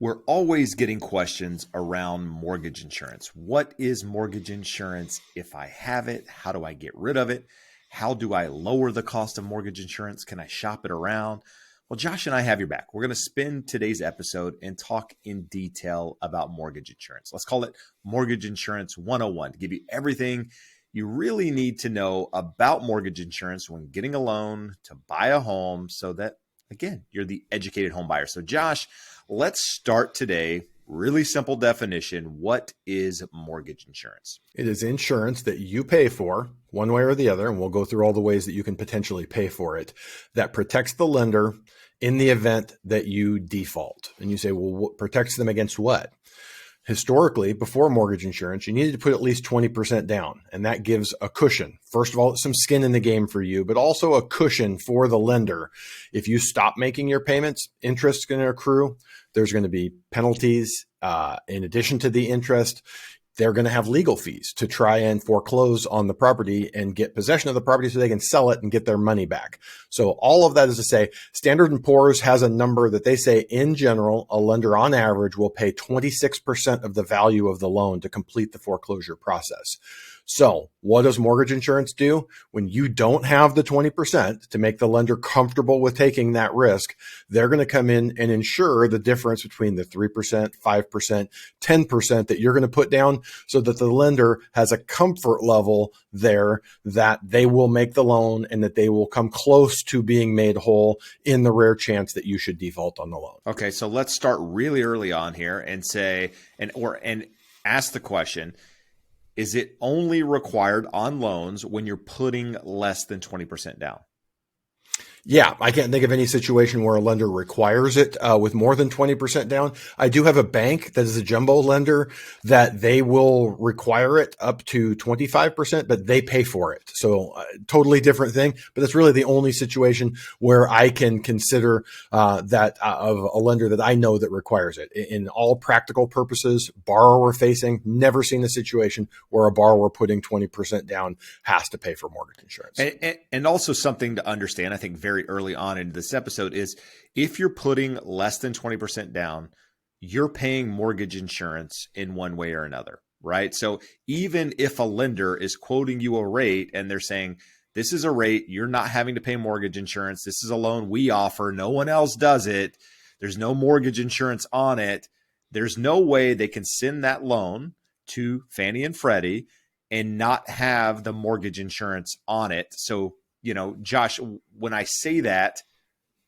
We're always getting questions around mortgage insurance. What is mortgage insurance? If I have it, how do I get rid of it? How do I lower the cost of mortgage insurance? Can I shop it around? Well, Josh and I have your back. We're going to spend today's episode and talk in detail about mortgage insurance. Let's call it Mortgage Insurance 101 to give you everything you really need to know about mortgage insurance when getting a loan to buy a home so that, again, you're the educated home buyer. So Josh, let's start today. Really simple definition. What is mortgage insurance? It is insurance that you pay for one way or the other, and we'll go through all the ways that you can potentially pay for it, that protects the lender in the event that you default. And you say, well, what protects them against what? Historically, before mortgage insurance, you needed to put at least 20% down, and that gives a cushion. First of all, it's some skin in the game for you, but also a cushion for the lender. If you stop making your payments, interest is going to accrue. There's going to be penalties. In addition to the interest, they're going to have legal fees to try and foreclose on the property and get possession of the property so they can sell it and get their money back. So all of that is to say, Standard & Poor's has a number that they say, in general, a lender on average will pay 26% of the value of the loan to complete the foreclosure process. So what does mortgage insurance do? When you don't have the 20% to make the lender comfortable with taking that risk, they're going to come in and insure the difference between the 3%, 5%, 10% that you're going to put down so that the lender has a comfort level there that they will make the loan and that they will come close to being made whole in the rare chance that you should default on the loan. Okay, so let's start really early on here and say, and ask the question, is it only required on loans when you're putting less than 20% down? Yeah, I can't think of any situation where a lender requires it with more than 20% down. I do have a bank that is a jumbo lender that they will require it up to 25%, but they pay for it. So totally different thing. But that's really the only situation where I can consider that of a lender that I know that requires it. In all practical purposes, borrower facing, never seen a situation where a borrower putting 20% down has to pay for mortgage insurance. And also something to understand, I think very early on in this episode, is if you're putting less than 20% down, you're paying mortgage insurance in one way or another, right? So even if a lender is quoting you a rate and they're saying, this is a rate, you're not having to pay mortgage insurance, this is a loan we offer, no one else does it, there's no mortgage insurance on it, there's no way they can send that loan to Fannie and Freddie and not have the mortgage insurance on it. So, you know, Josh, when I say that,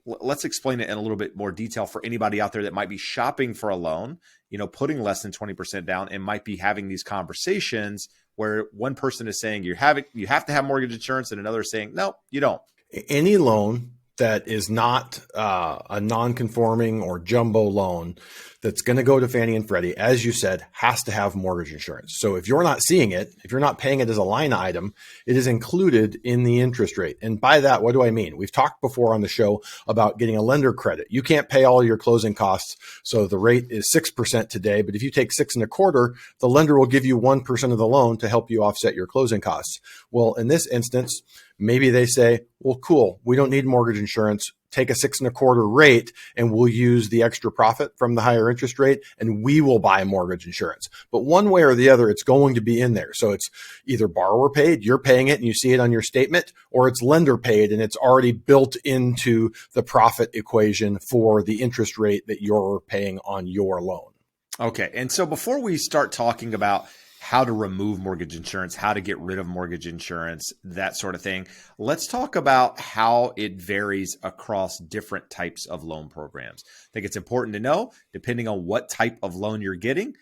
let's explain it in a little bit more detail for anybody out there that might be shopping for a loan, you know, putting less than 20% down and might be having these conversations where one person is saying you have to have mortgage insurance and another is saying, no, you don't. Any loan that is not a non-conforming or jumbo loan that's going to go to Fannie and Freddie, as you said, has to have mortgage insurance. So if you're not seeing it, if you're not paying it as a line item, it is included in the interest rate. And by that, what do I mean? We've talked before on the show about getting a lender credit. You can't pay all your closing costs. So the rate is 6% today, but if you take 6.25%, the lender will give you 1% of the loan to help you offset your closing costs. Well, in this instance, maybe they say, well, cool, we don't need mortgage insurance. Take a 6.25% rate and we'll use the extra profit from the higher interest rate and we will buy mortgage insurance. But one way or the other, it's going to be in there. So it's either borrower paid, you're paying it and you see it on your statement, or it's lender paid and it's already built into the profit equation for the interest rate that you're paying on your loan. Okay. And so before we start talking about how to remove mortgage insurance, how to get rid of mortgage insurance, that sort of thing, let's talk about how it varies across different types of loan programs. I think it's important to know, depending on what type of loan you're getting,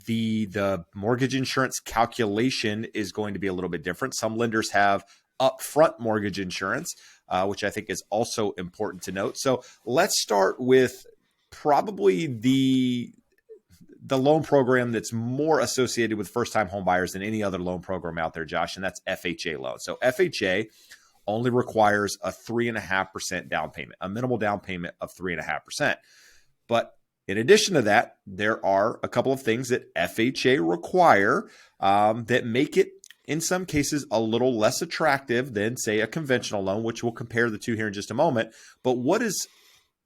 the mortgage insurance calculation is going to be a little bit different. Some lenders have upfront mortgage insurance, which I think is also important to note. So let's start with probably the loan program that's more associated with first-time home buyers than any other loan program out there, Josh, and that's FHA loan. So FHA only requires a 3.5% down payment, a minimal down payment of 3.5%. But in addition to that, there are a couple of things that FHA require that make it, in some cases, a little less attractive than, say, a conventional loan, which we'll compare the two here in just a moment. But what does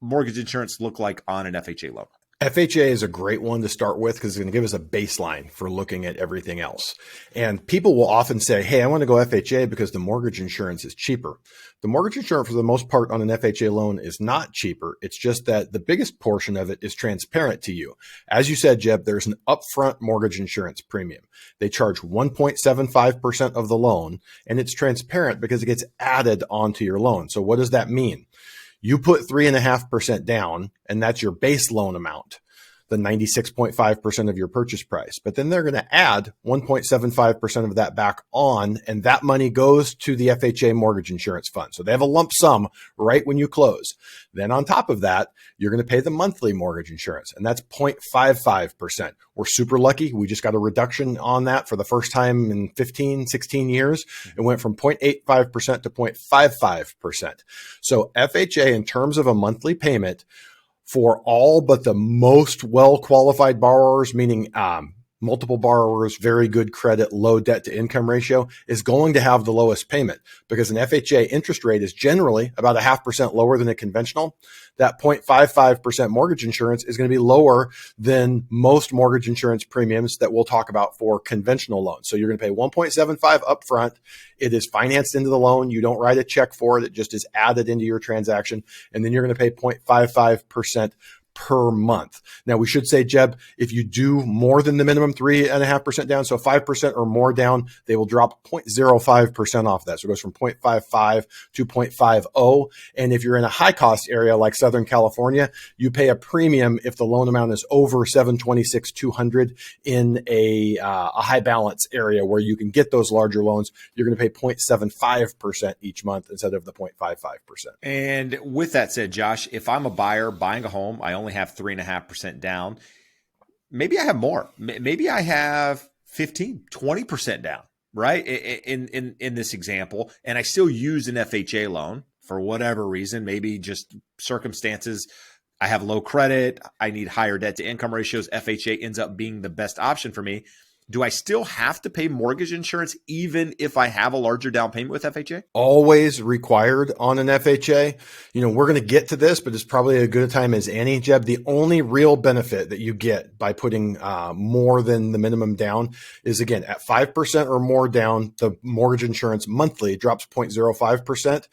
mortgage insurance look like on an FHA loan? FHA is a great one to start with because it's going to give us a baseline for looking at everything else. And people will often say, hey, I want to go FHA because the mortgage insurance is cheaper. The mortgage insurance, for the most part, on an FHA loan is not cheaper. It's just that the biggest portion of it is transparent to you. As you said, Jeb, there's an upfront mortgage insurance premium. They charge 1.75% of the loan, and it's transparent because it gets added onto your loan. So what does that mean? You put 3.5% down, and that's your base loan amount, the 96.5% of your purchase price. But then they're going to add 1.75% of that back on, and that money goes to the FHA mortgage insurance fund. So they have a lump sum right when you close. Then on top of that, you're going to pay the monthly mortgage insurance, and that's 0.55%. We're super lucky. We just got a reduction on that for the first time in 15, 16 years. It went from 0.85% to 0.55%. So FHA, in terms of a monthly payment, for all but the most well-qualified borrowers, meaning multiple borrowers, very good credit, low debt to income ratio, is going to have the lowest payment because an FHA interest rate is generally about 0.5% lower than a conventional. That 0.55% mortgage insurance is going to be lower than most mortgage insurance premiums that we'll talk about for conventional loans. So you're going to pay 1.75 upfront. It is financed into the loan. You don't write a check for it. It just is added into your transaction. And then you're going to pay 0.55% per month. Now, we should say, Jeb, if you do more than the minimum 3.5% down, so 5% or more down, they will drop 0.05% off that. So it goes from 0.55 to 0.50. And if you're in a high cost area like Southern California, you pay a premium if the loan amount is over $726,200 in a high balance area where you can get those larger loans. You're going to pay 0.75% each month instead of the 0.55%. And with that said, Josh, if I'm a buyer buying a home, I only have 3.5% down. Maybe I have more. Maybe I have 15, 20% down, right? In this example, and I still use an FHA loan for whatever reason, maybe just circumstances. I have low credit. I need higher debt to income ratios. FHA ends up being the best option for me. Do I still have to pay mortgage insurance even if I have a larger down payment with FHA? Always required on an FHA. You know, we're going to get to this, but it's probably as good a time as any, Jeb. The only real benefit that you get by putting more than the minimum down is, again, at 5% or more down, the mortgage insurance monthly drops 0.05%.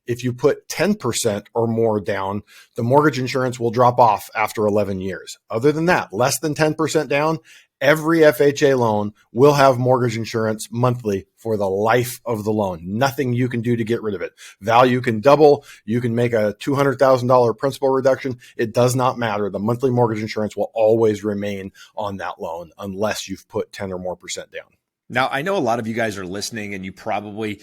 If you put 10% or more down, the mortgage insurance will drop off after 11 years. Other than that, less than 10% down, every FHA loan will have mortgage insurance monthly for the life of the loan. Nothing you can do to get rid of it. Value can double. You can make a $200,000 principal reduction. It does not matter. The monthly mortgage insurance will always remain on that loan unless you've put 10 or more percent down. Now, I know a lot of you guys are listening and you probably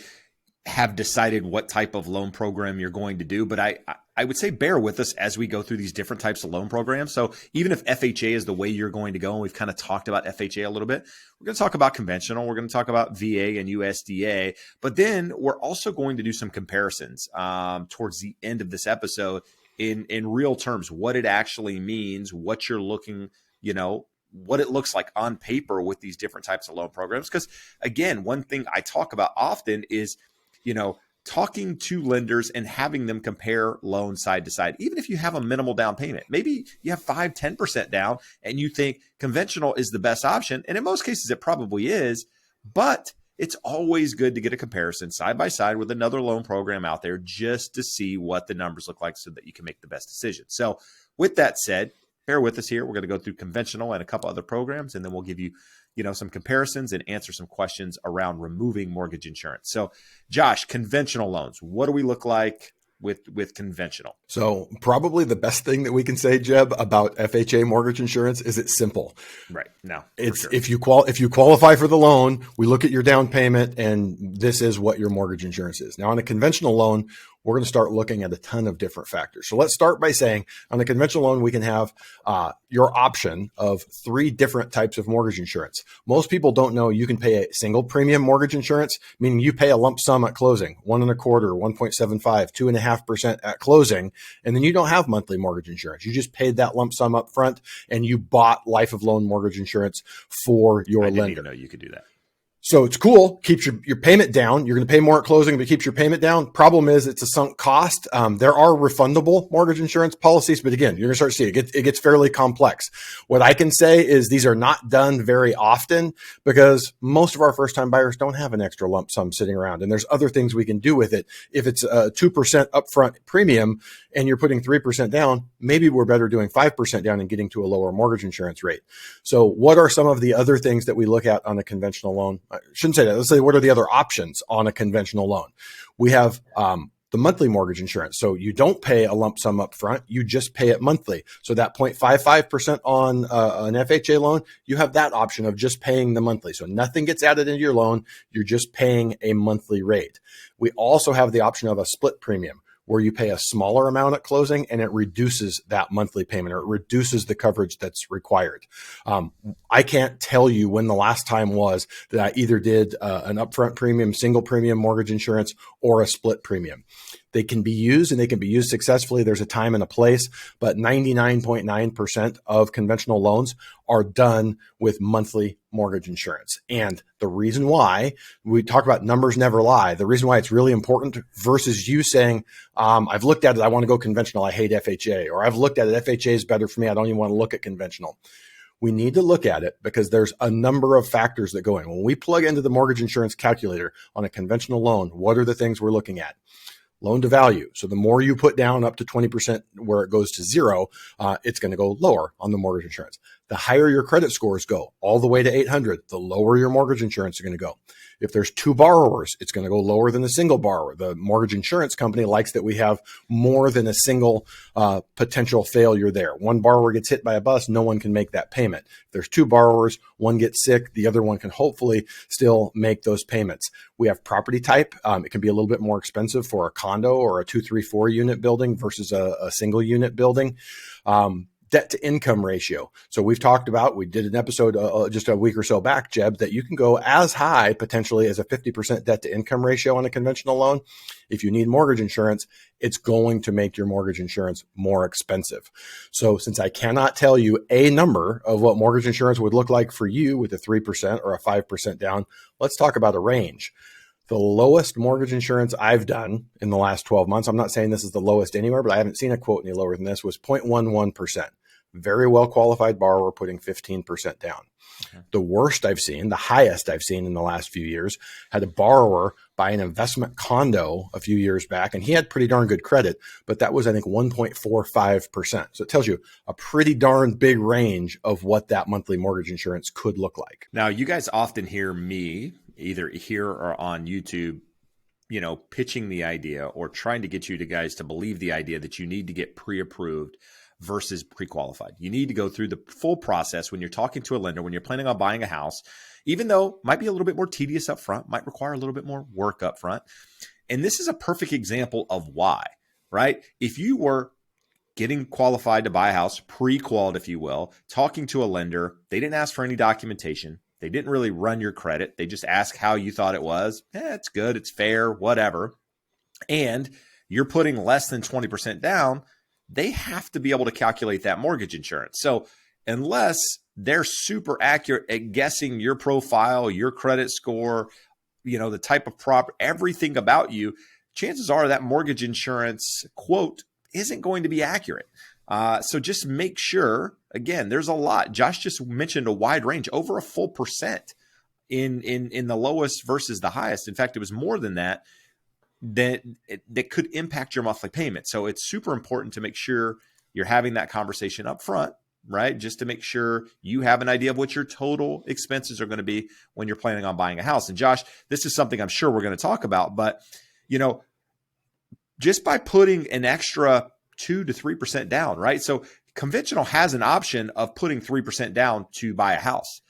have decided what type of loan program you're going to do, but I would say bear with us as we go through these different types of loan programs. So even if FHA is the way you're going to go, and we've kind of talked about FHA a little bit, we're going to talk about conventional, we're going to talk about VA and USDA, but then we're also going to do some comparisons towards the end of this episode in real terms, what it actually means, what you're looking, what it looks like on paper with these different types of loan programs. Because again, one thing I talk about often is, talking to lenders and having them compare loans side to side, even if you have a minimal down payment. Maybe you have 5, 10% down and you think conventional is the best option. And in most cases, it probably is, but it's always good to get a comparison side by side with another loan program out there just to see what the numbers look like so that you can make the best decision. So with that said, bear with us here. We're going to go through conventional and a couple other programs, and then we'll give you some comparisons and answer some questions around removing mortgage insurance. So Josh, conventional loans, what do we look like with conventional? So probably the best thing that we can say, Jeb, about FHA mortgage insurance is it's simple. Right. No, it's sure. if you qualify for the loan, we look at your down payment and this is what your mortgage insurance is. Now on a conventional loan, we're going to start looking at a ton of different factors. So let's start by saying on a conventional loan, we can have your option of 3 different types of mortgage insurance. Most people don't know you can pay a single premium mortgage insurance, meaning you pay a lump sum at closing, 1.25%, 1.75%, 2.5% at closing, and then you don't have monthly mortgage insurance. You just paid that lump sum up front and you bought life of loan mortgage insurance for your lender. I didn't even know you could do that. So it's cool, keeps your payment down. You're going to pay more at closing, but keeps your payment down. Problem is it's a sunk cost. There are refundable mortgage insurance policies, but again, you're going to start seeing it gets fairly complex. What I can say is these are not done very often because most of our first time buyers don't have an extra lump sum sitting around, and there's other things we can do with it. If it's a 2% upfront premium and you're putting 3% down, maybe we're better doing 5% down and getting to a lower mortgage insurance rate. So what are some of the other things that we look at on a conventional loan? I shouldn't say that. Let's say, what are the other options on a conventional loan? We have the monthly mortgage insurance. So you don't pay a lump sum up front. You just pay it monthly. So that 0.55% on an FHA loan, you have that option of just paying the monthly. So nothing gets added into your loan. You're just paying a monthly rate. We also have the option of a split premium, where you pay a smaller amount at closing and it reduces that monthly payment, or it reduces the coverage that's required. I can't tell you when the last time was that I either did an upfront premium, single premium mortgage insurance, or a split premium. They can be used and they can be used successfully. There's a time and a place, but 99.9% of conventional loans are done with monthly mortgage insurance. And the reason why we talk about numbers never lie, the reason why it's really important versus you saying, I've looked at it, I want to go conventional, I hate FHA, or I've looked at it, FHA is better for me, I don't even want to look at conventional. We need to look at it because there's a number of factors that go in. When we plug into the mortgage insurance calculator on a conventional loan, what are the things we're looking at? Loan to value. So the more you put down up to 20% where it goes to zero, it's going to go lower on the mortgage insurance. The higher your credit scores go, all the way to 800, the lower your mortgage insurance is going to go. If there's two borrowers, it's going to go lower than a single borrower. The mortgage insurance company likes that we have more than a single potential failure there. One borrower gets hit by a bus, no one can make that payment. If there's two borrowers, one gets sick, the other one can hopefully still make those payments. We have property type. It can be a little bit more expensive for a condo or a 2, 3, 4 unit building versus a single unit building. Debt to income ratio. So we did an episode just a week or so back, Jeb, that you can go as high potentially as a 50% debt to income ratio on a conventional loan. If you need mortgage insurance, it's going to make your mortgage insurance more expensive. So since I cannot tell you a number of what mortgage insurance would look like for you with a 3% or a 5% down, let's talk about a range. The lowest mortgage insurance I've done in the last 12 months, I'm not saying this is the lowest anywhere, but I haven't seen a quote any lower than this, was 0.11%. Very well qualified borrower putting 15% down. Okay. The worst I've seen, the highest I've seen in the last few years, had a borrower buy an investment condo a few years back, and he had pretty darn good credit, but that was, I think, 1.45%. So it tells you a pretty darn big range of what that monthly mortgage insurance could look like. Now, you guys often hear me either here or on YouTube, pitching the idea or trying to get you guys to believe the idea that you need to get pre-approved versus pre-qualified. You need to go through the full process when you're talking to a lender, when you're planning on buying a house, even though it might be a little bit more tedious up front, might require a little bit more work up front. And this is a perfect example of why, right? If you were getting qualified to buy a house, pre-qualified, if you will, talking to a lender, they didn't ask for any documentation. They didn't really run your credit. They just asked how you thought it was. It's good, it's fair, whatever. And you're putting less than 20% down, they have to be able to calculate that mortgage insurance. So unless they're super accurate at guessing your profile, your credit score, the type of property, everything about you, chances are that mortgage insurance quote isn't going to be accurate. So just make sure, again, there's a lot. Josh just mentioned a wide range, over a full percent in the lowest versus the highest. In fact, it was more than that could impact your monthly payment. So it's super important to make sure you're having that conversation up front, right? Just to make sure you have an idea of what your total expenses are going to be when you're planning on buying a house. And Josh, this is something I'm sure we're going to talk about, but just by putting an extra 2 to 3% down, right? So conventional has an option of putting 3% down to buy a house.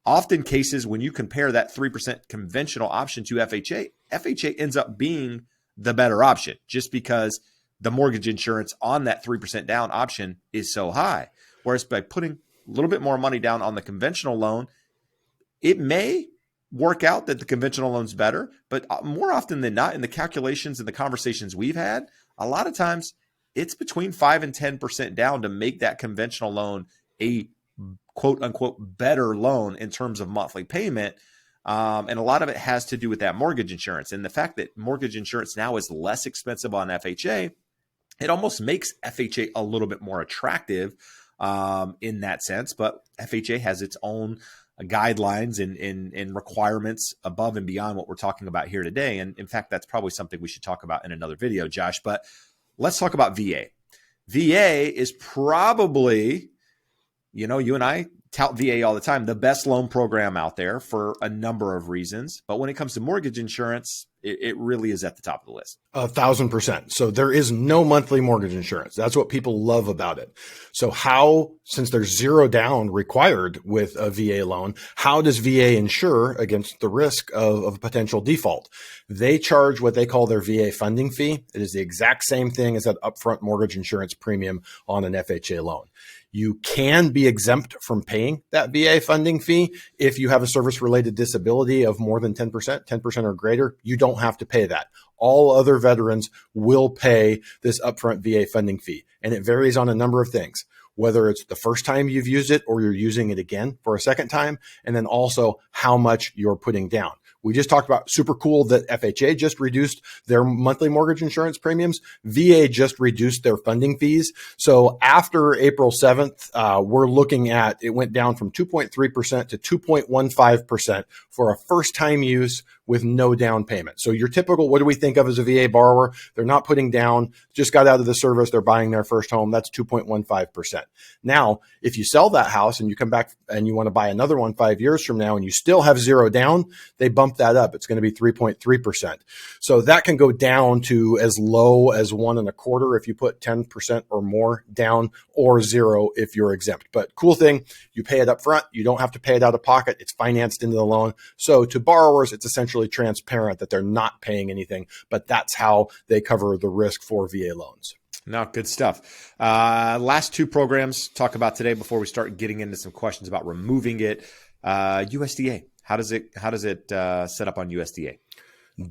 Often cases when you compare that 3% conventional option to FHA, FHA ends up being the better option just because the mortgage insurance on that 3% down option is so high. Whereas by putting a little bit more money down on the conventional loan, it may work out that the conventional loan's better, but more often than not in the calculations and the conversations we've had, a lot of times it's between 5 and 10% down to make that conventional loan a quote unquote better loan in terms of monthly payment. And a lot of it has to do with that mortgage insurance. And the fact that mortgage insurance now is less expensive on FHA, it almost makes FHA a little bit more attractive in that sense. But FHA has its own guidelines and requirements above and beyond what we're talking about here today. And in fact, that's probably something we should talk about in another video, Josh. But let's talk about VA. VA is probably, you and I tout VA all the time, the best loan program out there for a number of reasons. But when it comes to mortgage insurance, it really is at the top of the list. 1,000%. So there is no monthly mortgage insurance. That's what people love about it. So since there's zero down required with a VA loan, how does VA insure against the risk of a potential default? They charge what they call their VA funding fee. It is the exact same thing as that upfront mortgage insurance premium on an FHA loan. You can be exempt from paying that VA funding fee if you have a service-related disability of more than 10%, 10% or greater. You don't have to pay that. All other veterans will pay this upfront VA funding fee, and it varies on a number of things, whether it's the first time you've used it or you're using it again for a second time, and then also how much you're putting down. We just talked about super cool that FHA just reduced their monthly mortgage insurance premiums. VA just reduced their funding fees. So after April 7th, we're looking at, it went down from 2.3% to 2.15% for a first time use with no down payment. So your typical, what do we think of as a VA borrower? They're not putting down, just got out of the service, they're buying their first home. That's 2.15%. Now, if you sell that house and you come back and you want to buy another one 5 years from now and you still have zero down, they bump that up. It's going to be 3.3%. So that can go down to as low as 1.25% if you put 10% or more down, or zero if you're exempt. But cool thing, you pay it up front. You don't have to pay it out of pocket. It's financed into the loan. So to borrowers, it's essentially transparent that they're not paying anything, but that's how they cover the risk for VA loans. No, good stuff. Last two programs talk about today before we start getting into some questions about removing it. USDA. How does it set up on USDA?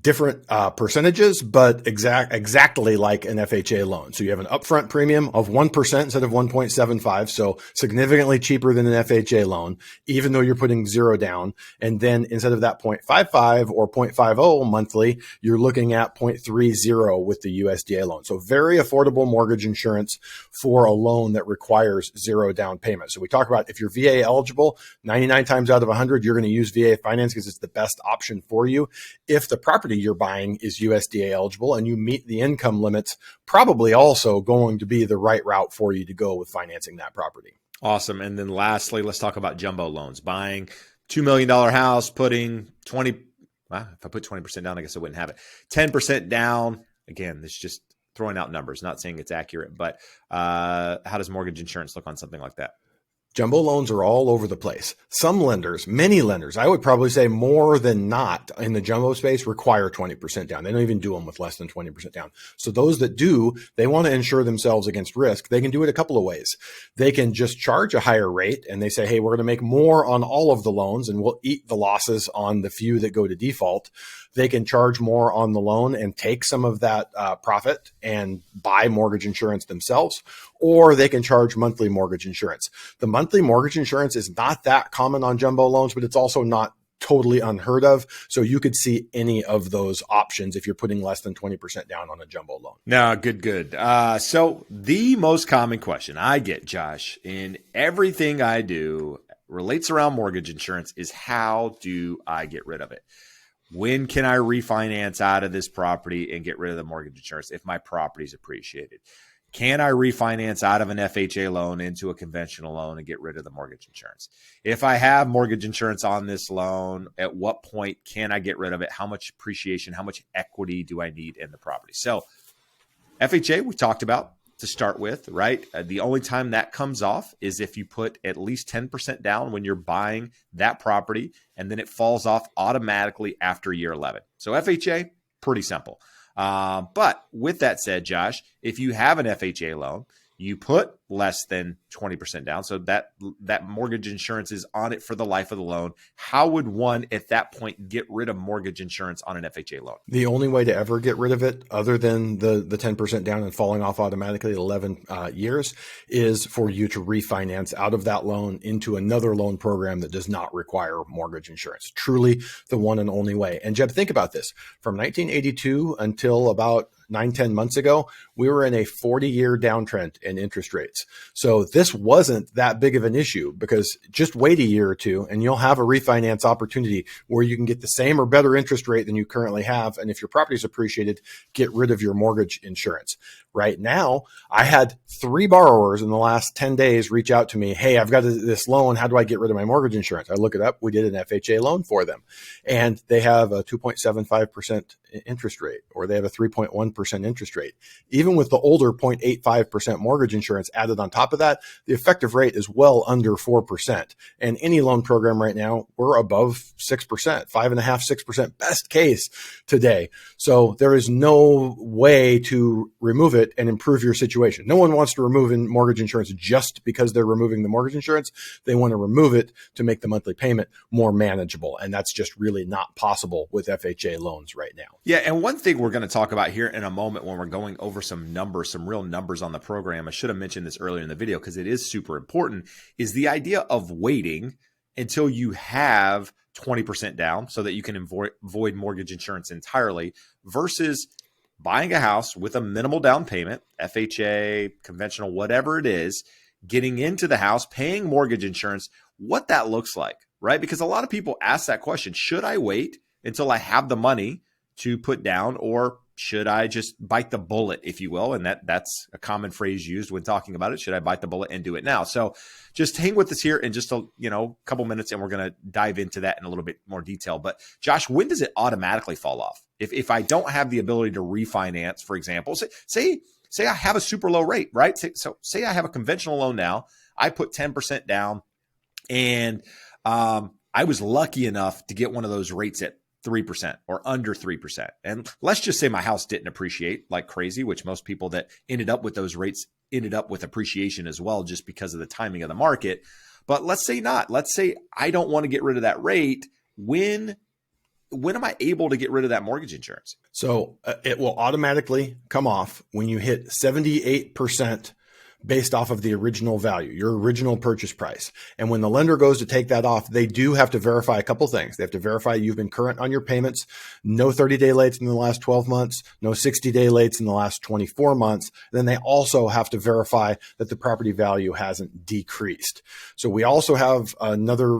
Different percentages, but exactly like an FHA loan. So you have an upfront premium of 1% instead of 1.75. So significantly cheaper than an FHA loan, even though you're putting zero down. And then instead of that 0.55 or 0.50 monthly, you're looking at 0.30 with the USDA loan. So very affordable mortgage insurance for a loan that requires zero down payment. So we talk about if you're VA eligible, 99 times out of 100, you're going to use VA finance because it's the best option for you. If the property you're buying is USDA eligible and you meet the income limits, probably also going to be the right route for you to go with financing that property. Awesome. And then lastly, let's talk about jumbo loans. Buying $2 million house, putting if I put 20% down, I guess I wouldn't have it. 10% down. Again, this is just throwing out numbers, not saying it's accurate, but how does mortgage insurance look on something like that? Jumbo loans are all over the place. Some lenders, many lenders, I would probably say more than not in the jumbo space, require 20% down. They don't even do them with less than 20% down. So those that do, they want to insure themselves against risk. They can do it a couple of ways. They can just charge a higher rate and they say, hey, we're going to make more on all of the loans and we'll eat the losses on the few that go to default. They can charge more on the loan and take some of that profit and buy mortgage insurance themselves, or they can charge monthly mortgage insurance. The monthly mortgage insurance is not that common on jumbo loans, but it's also not totally unheard of. So you could see any of those options if you're putting less than 20% down on a jumbo loan. No, good. So the most common question I get, Josh, in everything I do relates around mortgage insurance is how do I get rid of it? When can I refinance out of this property and get rid of the mortgage insurance if my property is appreciated? Can I refinance out of an FHA loan into a conventional loan and get rid of the mortgage insurance? If I have mortgage insurance on this loan, at what point can I get rid of it? How much appreciation, how much equity do I need in the property? So FHA, we talked about to start with, right? The only time that comes off is if you put at least 10% down when you're buying that property, and then it falls off automatically after year 11. So FHA, pretty simple. But with that said, Josh, if you have an FHA loan, you put less than 20% down. So that mortgage insurance is on it for the life of the loan. How would one at that point get rid of mortgage insurance on an FHA loan? The only way to ever get rid of it, other than the 10% down and falling off automatically at 11 years, is for you to refinance out of that loan into another loan program that does not require mortgage insurance. Truly the one and only way. And Jeb, think about this. From 1982 until about 9-10 months ago, we were in a 40-year downtrend in interest rates. So this wasn't that big of an issue, because just wait a year or two and you'll have a refinance opportunity where you can get the same or better interest rate than you currently have. And if your property's appreciated, get rid of your mortgage insurance. Right now, I had 3 borrowers in the last 10 days reach out to me. Hey, I've got this loan. How do I get rid of my mortgage insurance? I look it up. We did an FHA loan for them, and they have a 2.75% interest rate, or they have a 3.1% interest rate. Even with the older 0.85% mortgage insurance added on top of that, the effective rate is well under 4%. And any loan program right now, we're above 6%, 5.5%, 6% best case today. So there is no way to remove it and improve your situation. No one wants to remove mortgage insurance just because they're removing the mortgage insurance. They want to remove it to make the monthly payment more manageable. And that's just really not possible with FHA loans right now. Yeah. And one thing we're going to talk about here in a moment when we're going over some numbers, some real numbers on the program, I should have mentioned this earlier in the video because it is super important, is the idea of waiting until you have 20% down so that you can avoid mortgage insurance entirely, versus buying a house with a minimal down payment, FHA, conventional, whatever it is, getting into the house, paying mortgage insurance, what that looks like, right? Because a lot of people ask that question, should I wait until I have the money to put down, or should I just bite the bullet, if you will? And that's a common phrase used when talking about it. Should I bite the bullet and do it now? So just hang with us here in just a couple minutes, and we're going to dive into that in a little bit more detail. But Josh, when does it automatically fall off? If I don't have the ability to refinance, for example, say I have a super low rate, right? So say I have a conventional loan now, I put 10% down, and I was lucky enough to get one of those rates at 3% or under 3%. And let's just say my house didn't appreciate like crazy, which most people that ended up with those rates ended up with appreciation as well, just because of the timing of the market. But let's say not. Let's say I don't want to get rid of that rate. When am I able to get rid of that mortgage insurance? So it will automatically come off when you hit 78% based off of the original value, your original purchase price. And when the lender goes to take that off, they do have to verify a couple things. They have to verify you've been current on your payments, no 30-day lates in the last 12 months, no 60-day lates in the last 24 months. Then they also have to verify that the property value hasn't decreased. So we also have another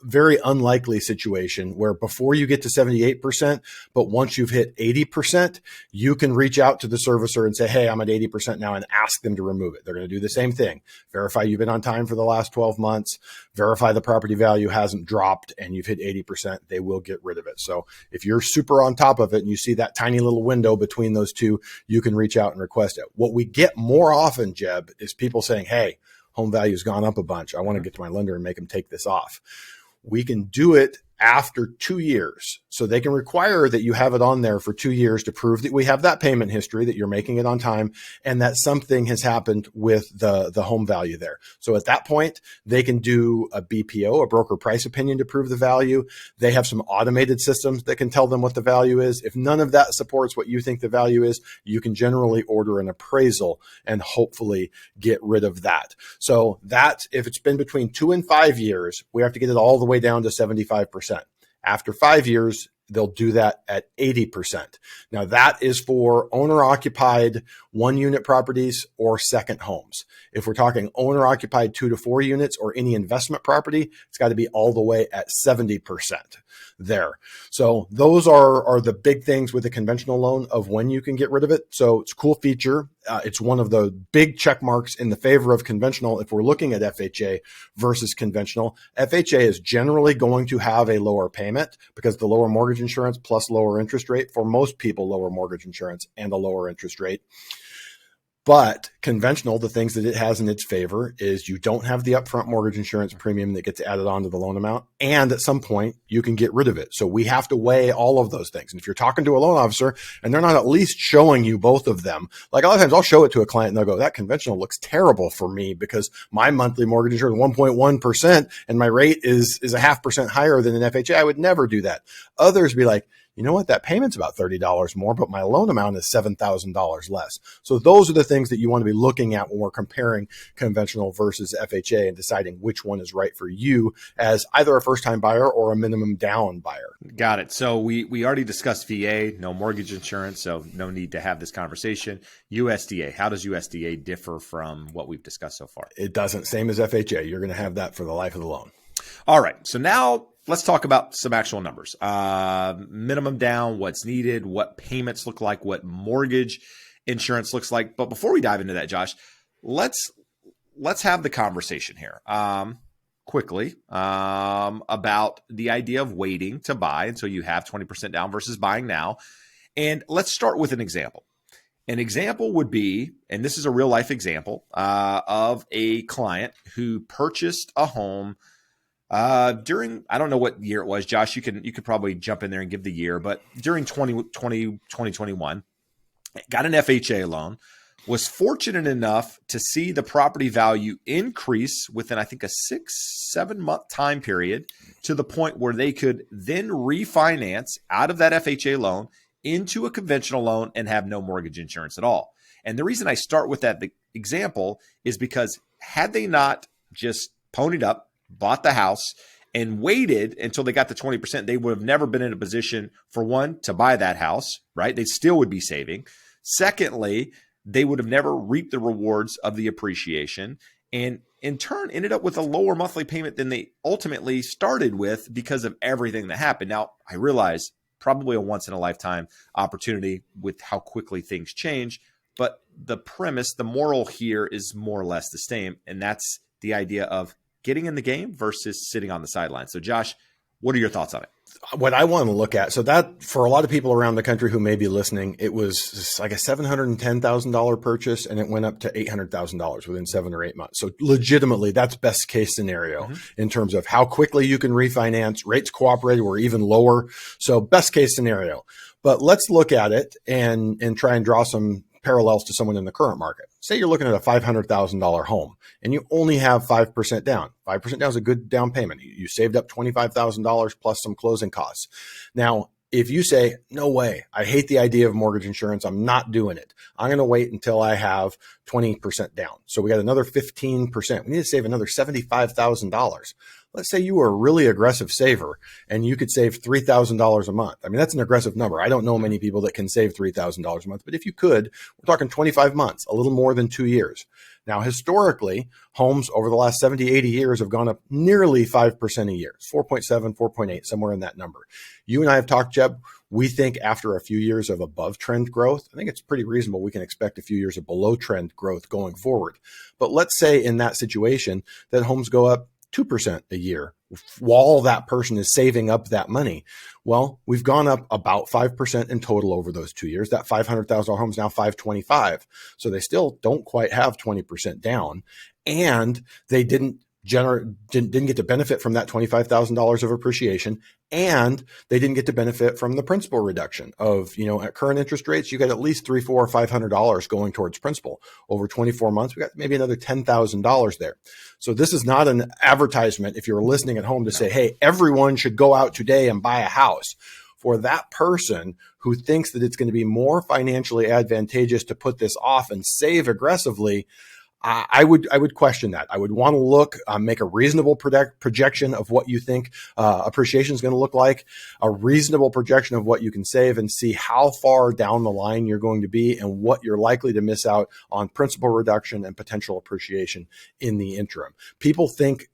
very unlikely situation where before you get to 78%, but once you've hit 80%, you can reach out to the servicer and say, hey, I'm at 80% now, and ask them to remove it. They're going to do the same thing. Verify you've been on time for the last 12 months, verify the property value hasn't dropped, and you've hit 80%, they will get rid of it. So if you're super on top of it and you see that tiny little window between those two, you can reach out and request it. What we get more often, Jeb, is people saying, hey, home value's gone up a bunch. I want to get to my lender and make them take this off. We can do it after 2 years. So they can require that you have it on there for 2 years to prove that we have that payment history, that you're making it on time, and that something has happened with the home value there. So at that point, they can do a BPO, a broker price opinion, to prove the value. They have some automated systems that can tell them what the value is. If none of that supports what you think the value is, you can generally order an appraisal and hopefully get rid of that. So that, if it's been between 2 and 5 years, we have to get it all the way down to 75%. After 5 years, they'll do that at 80%. Now that is for owner occupied 1-unit properties or second homes. If we're talking owner occupied 2 to 4 units or any investment property, it's got to be all the way at 70% there. So those are the big things with a conventional loan of when you can get rid of it. So it's a cool feature. It's one of the big check marks in the favor of conventional. If we're looking at FHA versus conventional, FHA is generally going to have a lower payment because the lower mortgage insurance plus lower interest rate. For most people, lower mortgage insurance and a lower interest rate. But conventional, the things that it has in its favor is you don't have the upfront mortgage insurance premium that gets added on to the loan amount. And at some point, you can get rid of it. So we have to weigh all of those things. And if you're talking to a loan officer and they're not at least showing you both of them, like a lot of times I'll show it to a client and they'll go, that conventional looks terrible for me because my monthly mortgage insurance is 1.1% and my rate is a 0.5% higher than an FHA. I would never do that. Others be like, you know what, that payment's about $30 more, but my loan amount is $7,000 less. So those are the things that you want to be looking at when we're comparing conventional versus FHA and deciding which one is right for you as either a first-time buyer or a minimum down buyer. Got it. So we already discussed VA, no mortgage insurance, so no need to have this conversation. USDA, how does USDA differ from what we've discussed so far? It doesn't, same as FHA. You're going to have that for the life of the loan. All right. So now let's talk about some actual numbers. Minimum down, what's needed, what payments look like, what mortgage insurance looks like. But before we dive into that, Josh, let's have the conversation here quickly about the idea of waiting to buy until you have 20% down versus buying now. And let's start with an example. An example would be, and this is a real life example of a client who purchased a home during, I don't know what year it was, Josh, you could probably jump in there and give the year, but during 2021, got an FHA loan, was fortunate enough to see the property value increase within, I think, a 6-7 month time period to the point where they could then refinance out of that FHA loan into a conventional loan and have no mortgage insurance at all. And the reason I start with that example is because had they not just ponied up, bought the house, and waited until they got to 20%, they would have never been in a position, for one, to buy that house, right? They still would be saving. Secondly, they would have never reaped the rewards of the appreciation, and in turn ended up with a lower monthly payment than they ultimately started with because of everything that happened. Now, I realize probably a once-in-a-lifetime opportunity with how quickly things change, but the premise, the moral here is more or less the same, and that's the idea of getting in the game versus sitting on the sidelines. So Josh, what are your thoughts on it? What I want to look at, so that for a lot of people around the country who may be listening, it was like a $710,000 purchase and it went up to $800,000 within 7 or 8 months. So legitimately, that's best case scenario in terms of how quickly you can refinance. Rates cooperated were even lower. So best case scenario. But let's look at it and try and draw some parallels to someone in the current market. Say you're looking at a $500,000 home and you only have 5% down. 5% down is a good down payment. You saved up $25,000 plus some closing costs. Now, if you say, no way, I hate the idea of mortgage insurance, I'm not doing it. I'm going to wait until I have 20% down. So we got another 15%. We need to save another $75,000. Let's say you were a really aggressive saver and you could save $3,000 a month. I mean, that's an aggressive number. I don't know many people that can save $3,000 a month, but if you could, we're talking 25 months, a little more than 2 years. Now, historically, homes over the last 70, 80 years have gone up nearly 5% a year, 4.7, 4.8, somewhere in that number. You and I have talked, Jeb. We think after a few years of above trend growth, I think it's pretty reasonable we can expect a few years of below trend growth going forward. But let's say in that situation that homes go up 2% a year while that person is saving up that money. Well, we've gone up about 5% in total over those 2 years. That $500,000 home is now $525,000. So they still don't quite have 20% down, and they didn't get to benefit from that $25,000 of appreciation, and they didn't get to benefit from the principal reduction of, at current interest rates, you got at least $300, $400, $500 going towards principal. Over 24 months, we got maybe another $10,000 there. So this is not an advertisement if you're listening at home to say, hey, everyone should go out today and buy a house. For that person who thinks that it's going to be more financially advantageous to put this off and save aggressively, I would question that. I would want to look, make a reasonable projection of what you think appreciation is going to look like, a reasonable projection of what you can save, and see how far down the line you're going to be and what you're likely to miss out on principal reduction and potential appreciation in the interim. People think,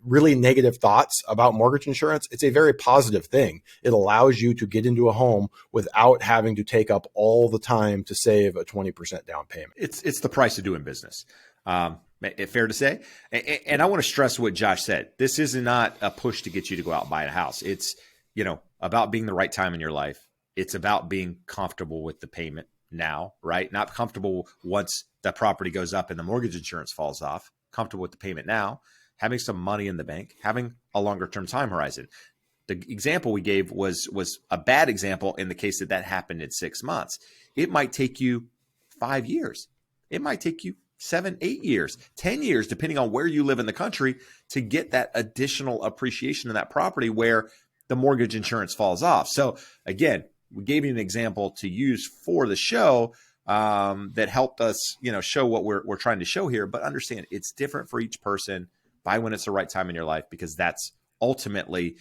really negative thoughts about mortgage insurance. It's a very positive thing. It allows you to get into a home without having to take up all the time to save a 20% down payment. It's the price of doing business. Fair to say? And I want to stress what Josh said. This is not a push to get you to go out and buy a house. It's, about being the right time in your life. It's about being comfortable with the payment now, right? Not comfortable once that property goes up and the mortgage insurance falls off, comfortable with the payment now, having some money in the bank, having a longer term time horizon. The example we gave was a bad example in the case that happened in 6 months. It might take you 5 years. It might take you 7, 8 years, 10 years, depending on where you live in the country, to get that additional appreciation in that property where the mortgage insurance falls off. So again, we gave you an example to use for the show that helped us, show what we're trying to show here. But understand, it's different for each person. Buy when it's the right time in your life, because that's ultimately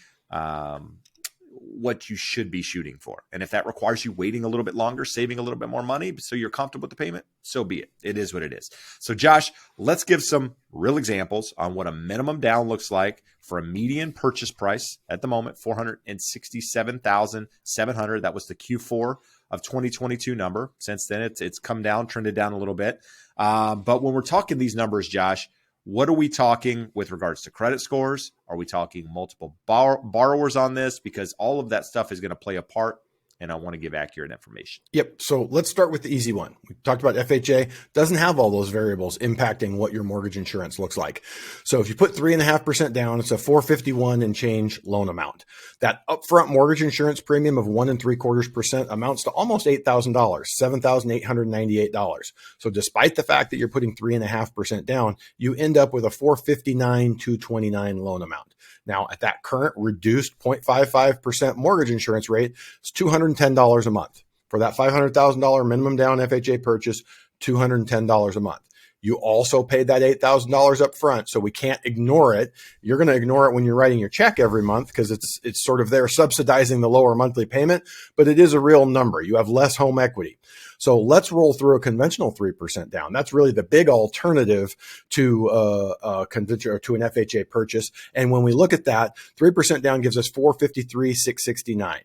what you should be shooting for. And if that requires you waiting a little bit longer, saving a little bit more money so you're comfortable with the payment, so be it. It is what it is. So Josh, let's give some real examples on what a minimum down looks like for a median purchase price at the moment, $467,700. That was the Q4 of 2022 number. Since then, it's come down, trended down a little bit. But when we're talking these numbers, Josh, what are we talking with regards to credit scores? Are we talking multiple borrowers on this? Because all of that stuff is going to play a part, and I want to give accurate information. Yep. So let's start with the easy one. We talked about FHA. Doesn't have all those variables impacting what your mortgage insurance looks like. So if you put 3.5% down, it's a $451 and change loan amount. That upfront mortgage insurance premium of 1.75% amounts to almost $8,000, $7,898. So despite the fact that you're putting 3.5% down, you end up with a $459,229 loan amount. Now, at that current reduced 0.55% mortgage insurance rate, it's $210 a month. For that $500,000 minimum down FHA purchase, $210 a month. You also paid that $8,000 up front, so we can't ignore it. You're going to ignore it when you're writing your check every month because it's sort of there subsidizing the lower monthly payment, but it is a real number. You have less home equity. So let's roll through a conventional 3% down. That's really the big alternative to an FHA purchase. And when we look at that, 3% down gives us $453,669.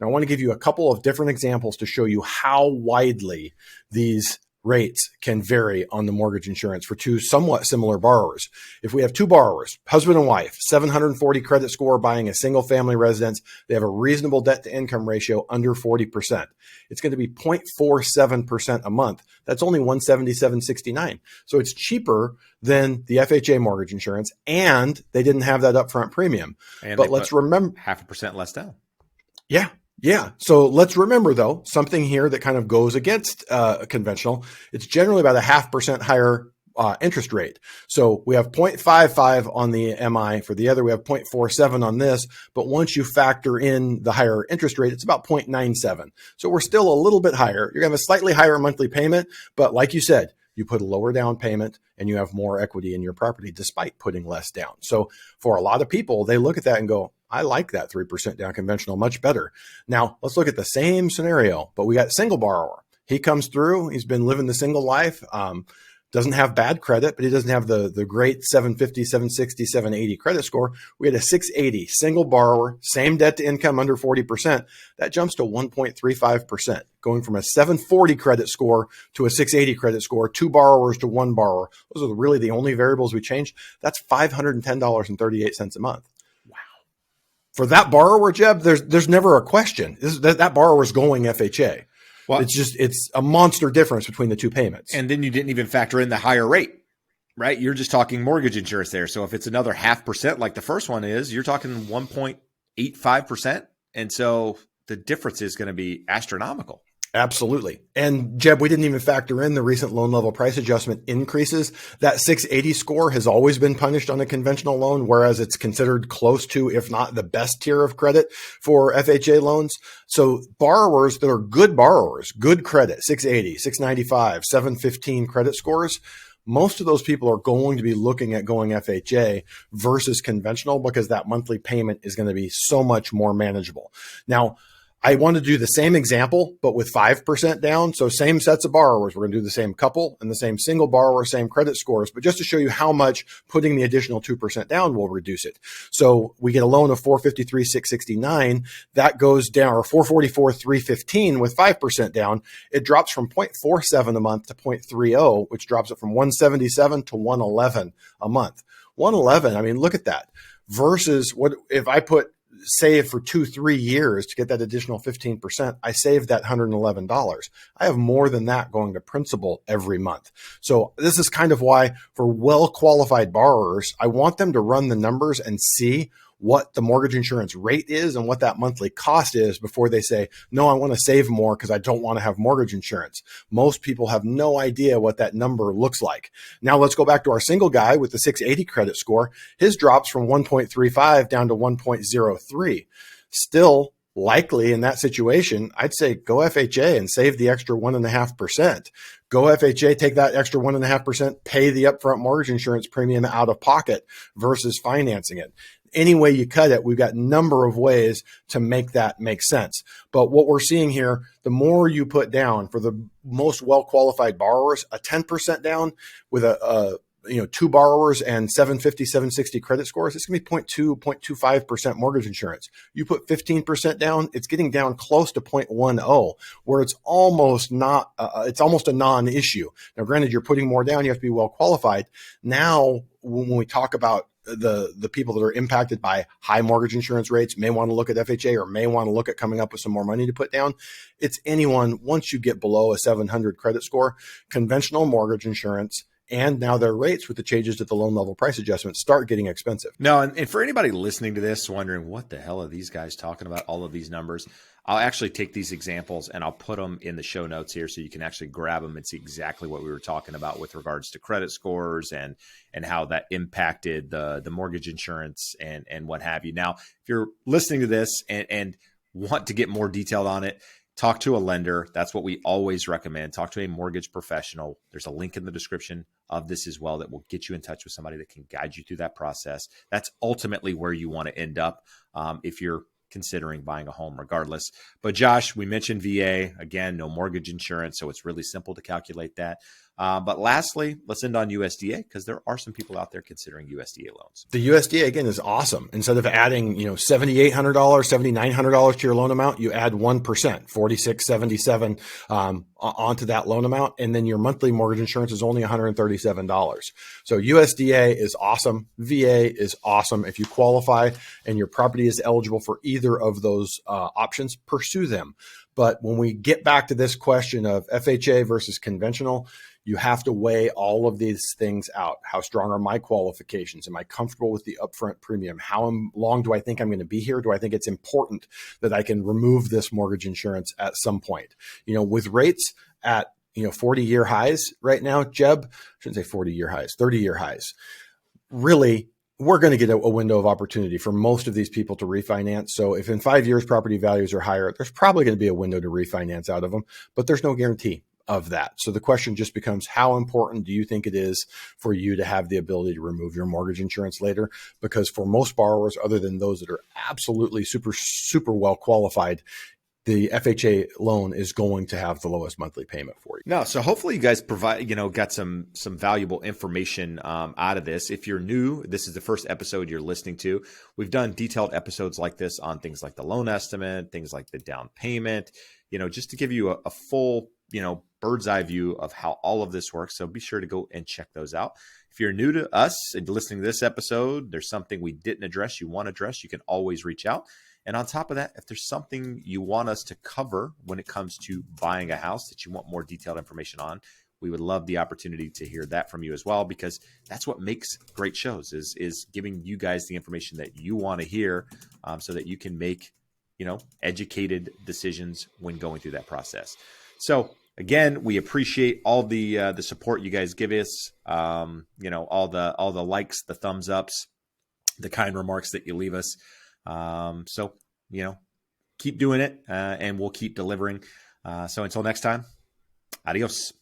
Now, I want to give you a couple of different examples to show you how widely these rates can vary on the mortgage insurance for two somewhat similar borrowers. If we have two borrowers, husband and wife, 740 credit score, buying a single family residence, they have a reasonable debt to income ratio under 40%. It's going to be 0.47% a month. That's only $177.69. So it's cheaper than the FHA mortgage insurance, and they didn't have that upfront premium. And but let's remember 0.5% less down. Yeah. Yeah. So let's remember, though, something here that kind of goes against conventional. It's generally about a 0.5% higher interest rate. So we have 0.55 on the MI. For the other, we have 0.47 on this. But once you factor in the higher interest rate, it's about 0.97. So we're still a little bit higher. You're going to have a slightly higher monthly payment. But like you said, you put a lower down payment and you have more equity in your property despite putting less down. So for a lot of people, they look at that and go, I like that 3% down conventional much better. Now, let's look at the same scenario, but we got single borrower. He comes through. He's been living the single life. Doesn't have bad credit, but he doesn't have the great 750, 760, 780 credit score. We had a 680 single borrower, same debt to income under 40%. That jumps to 1.35%, going from a 740 credit score to a 680 credit score, two borrowers to one borrower. Those are really the only variables we changed. That's $510.38 a month. For that borrower, Jeb, there's never a question. That borrower is going FHA. Well, it's a monster difference between the two payments. And then you didn't even factor in the higher rate, right? You're just talking mortgage insurance there. So if it's another 0.5% like the first one is, you're talking 1.85%. And so the difference is going to be astronomical. Absolutely. And Jeb, we didn't even factor in the recent loan level price adjustment increases. That 680 score has always been punished on a conventional loan, whereas it's considered close to, if not the best tier of credit for FHA loans. So borrowers that are good borrowers, good credit, 680, 695, 715 credit scores, most of those people are going to be looking at going FHA versus conventional because that monthly payment is going to be so much more manageable. Now, I want to do the same example, but with 5% down. So same sets of borrowers. We're going to do the same couple and the same single borrower, same credit scores, but just to show you how much putting the additional 2% down will reduce it. So we get a loan of $453,669. That goes down, or $444,315 with 5% down. It drops from 0.47 a month to 0.30, which drops it from 177 to 111 a month. 111, I mean, look at that. Versus what if I put save for 2-3 years to get that additional 15%, I saved that $111. I have more than that going to principal every month. So this is kind of why for well-qualified borrowers, I want them to run the numbers and see what the mortgage insurance rate is and what that monthly cost is before they say, no, I want to save more because I don't want to have mortgage insurance. Most people have no idea what that number looks like. Now let's go back to our single guy with the 680 credit score. His drops from 1.35 down to 1.03. Still likely in that situation, I'd say go FHA and save the extra 1.5%. Go FHA, take that extra 1.5%, pay the upfront mortgage insurance premium out of pocket versus financing it. Any way you cut it, we've got a number of ways to make that make sense. But what we're seeing here, the more you put down for the most well-qualified borrowers, a 10% down with two borrowers and 750, 760 credit scores, it's going to be 0.25% mortgage insurance. You put 15% down, it's getting down close to 0.10, where it's almost not, it's almost a non-issue. Now, granted, you're putting more down, you have to be well qualified. Now, when we talk about the people that are impacted by high mortgage insurance rates, may want to look at FHA or may want to look at coming up with some more money to put down. It's anyone, once you get below a 700 credit score, conventional mortgage insurance, and now their rates with the changes to the loan level price adjustments start getting expensive. No, and for anybody listening to this, wondering what the hell are these guys talking about, all of these numbers, I'll actually take these examples and I'll put them in the show notes here so you can actually grab them and see exactly what we were talking about with regards to credit scores and how that impacted the mortgage insurance and what have you. Now, if you're listening to this and want to get more detailed on it, talk to a lender. That's what we always recommend. Talk to a mortgage professional. There's a link in the description of this as well that will get you in touch with somebody that can guide you through that process. That's ultimately where you want to end up if you're considering buying a home regardless. But Josh, we mentioned VA. Again, no mortgage insurance, so it's really simple to calculate that. But lastly, let's end on USDA because there are some people out there considering USDA loans. The USDA, again, is awesome. Instead of adding, $7,800, $7,900 to your loan amount, you add 1%, $4,677 onto that loan amount. And then your monthly mortgage insurance is only $137. So USDA is awesome. VA is awesome. If you qualify and your property is eligible for either of those options, pursue them. But when we get back to this question of FHA versus conventional, you have to weigh all of these things out. How strong are my qualifications? Am I comfortable with the upfront premium? How long do I think I'm going to be here? Do I think it's important that I can remove this mortgage insurance at some point? With rates at 40-year highs right now, Jeb, I shouldn't say 40-year highs, 30-year highs. Really, we're going to get a window of opportunity for most of these people to refinance. So if in 5 years property values are higher, there's probably going to be a window to refinance out of them, but there's no guarantee of that. So the question just becomes, how important do you think it is for you to have the ability to remove your mortgage insurance later? Because for most borrowers, other than those that are absolutely super, super well qualified, the FHA loan is going to have the lowest monthly payment for you. No, so hopefully you guys got some valuable information out of this. If you're new, this is the first episode you're listening to. We've done detailed episodes like this on things like the loan estimate, things like the down payment, just to give you a full, bird's eye view of how all of this works. So be sure to go and check those out. If you're new to us and listening to this episode, there's something we didn't address, you want to address, you can always reach out. And on top of that, if there's something you want us to cover when it comes to buying a house that you want more detailed information on, we would love the opportunity to hear that from you as well, because that's what makes great shows is giving you guys the information that you want to hear so that you can make, educated decisions when going through that process. So again, we appreciate all the support you guys give us, all the likes, the thumbs ups, the kind remarks that you leave us. So keep doing it and we'll keep delivering. So until next time, adios.